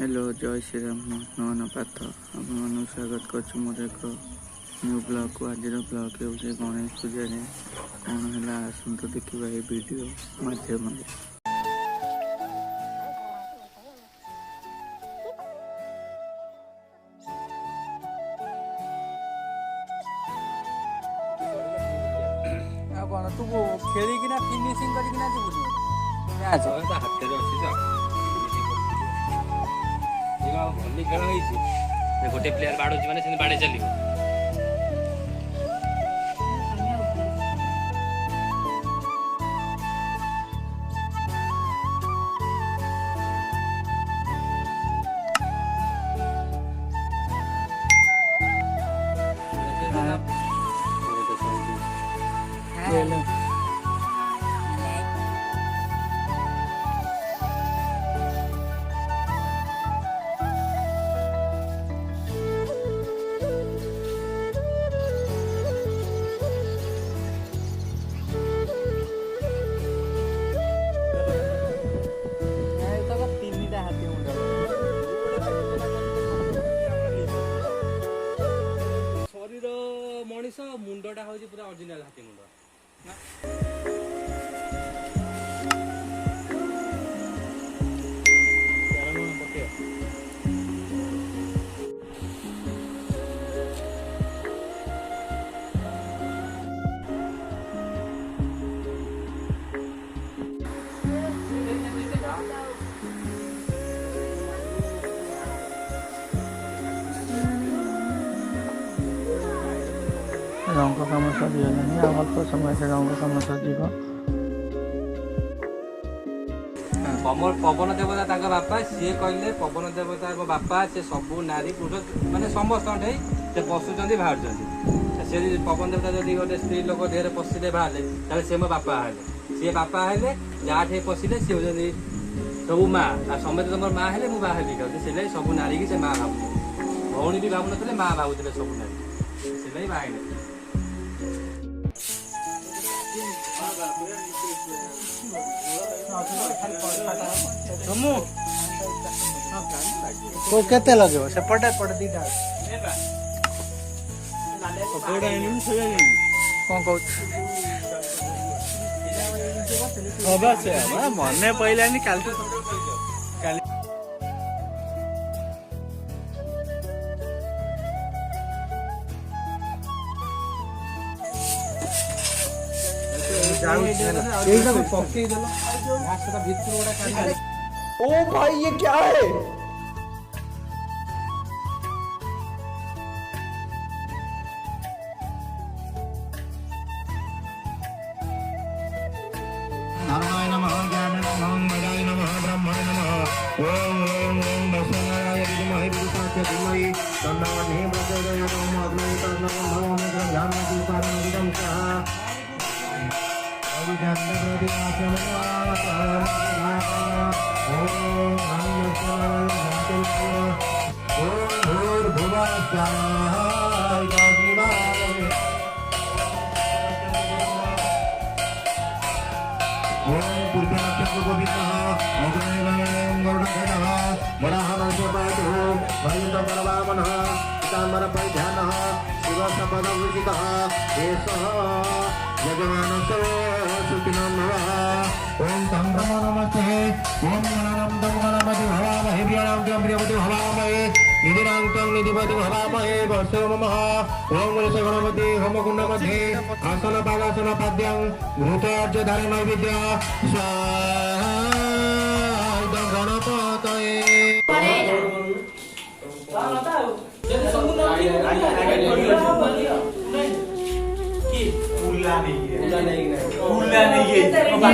Hello जय Shri Ram नवन path आपको स्वागत कर मोर एक न्यू ब्लॉग को। आज ब्लॉग हो गणेश पूजा कौन है आसतु देखा ये वीडियो माध्यम। कौन तू खेलिकिना फिनिशिंग करिकिना जीवु मैच हाथ में अच्छी भली खेल हो गोटे प्लेयर बाड़ुची मैंने बाड़े चलो मनीष मुंडा हूँ पूरा ओरिजिनल हाथी मुंड रंग कम सरीगलानी अल्प समय से रंग कम सजीव। पवन देवता बापा सी कहले पवन देवता मो बापा से सबू नारी पुरुष माने समस्त से पशुंट बाहर से पवन देवता जब गोटे स्त्री लोक देह पशिले बाहर से मो बापा हेले सी बापा हेले जहाँ ठे पशिले सी होती सब माँ समस्त तुम माँ हेले मुझे बाहर से सब नारी की से माँ भावुले भौणी भी भावुन माँ भावुले सब नारी से बाहर तो केते लगे सेपटे पड़े दीटा कौन कह मन पहलानी काल ओ भाई ये क्या है? नारायण नमः ज्ञान नमः मदाय नमः ब्रह्मणे नमः ओम ओम ओम बसनाय विद्महे विष्णुपत्नी धीमहि तन्नो प्रचोदयात् ओम अग्नये तन्नो भवमेकं ज्ञानमति पारणं सः ओम तम ब्रह्म नमस्ते ओम गणनम तम गणपति भवामहे प्रियनाम तम प्रियपति भवामहे निधिनाम तम निधिपति भवामहे वर्षो नमः ओम गणेश गणपति होमकुंड मध्ये आसन पादासन पाद्यं घृतोर्ज धारण नैवेद्य स्वाहा गणपतये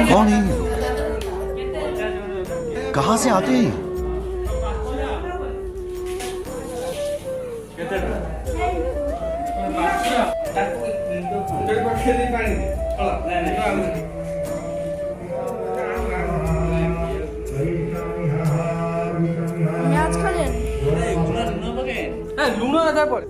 कौन है? कहाँ से आते हैं? लुण पड़े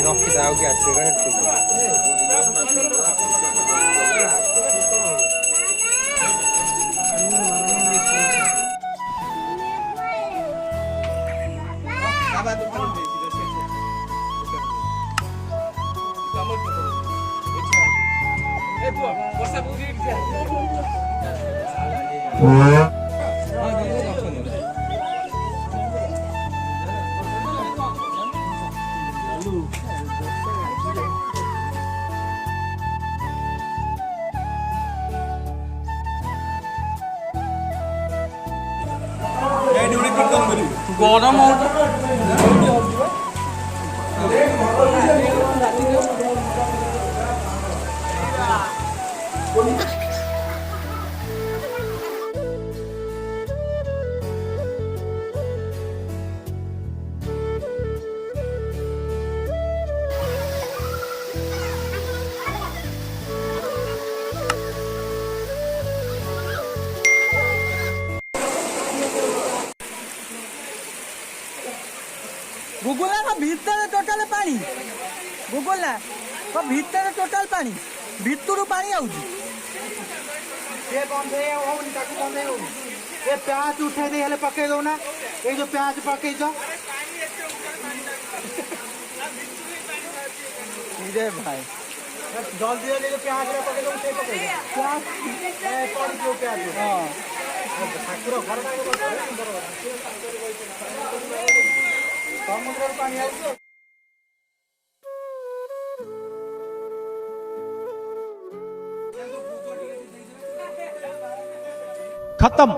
ରଖିଥାଉ କି ଆସିବ গরম गुगुला का भीतर टोटाल पानी गुगुला का भीतर टोटाल पानी भितरु पानी आउची ये बंधे होनी ताकू बंधे होनी ये प्याज उठे दे हेले पके दो ना ये जो प्याज पके जो रे भाई जल्दी जल्दी जो प्याज रे पके दो उठे पके प्याज ए पड़ी जो प्याज हां ठाकुर घर का सुंदर समुद्र पानी आउची खत्म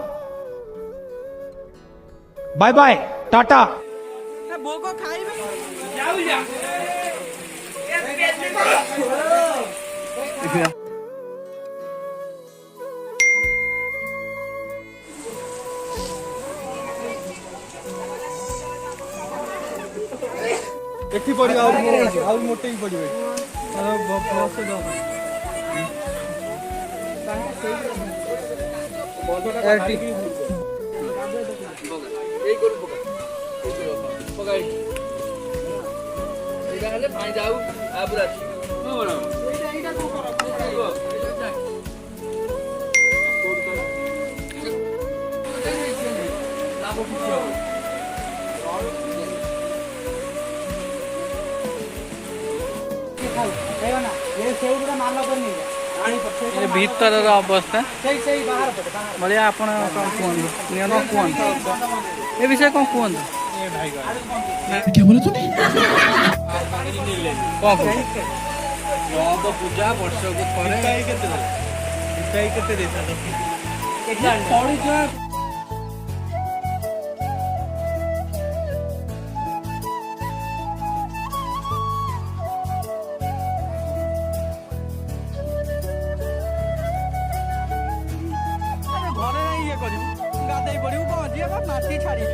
बाय बाय टाटा बोको खाइबे एठी पड़ी और मोटे ही पड़ी अरे बस दो भीतर अवस्था बड़े आप कहतु ए विषय कौन कहतु पूजा वर्ष गाधे पड़ू कौन जी माटी छाड़ी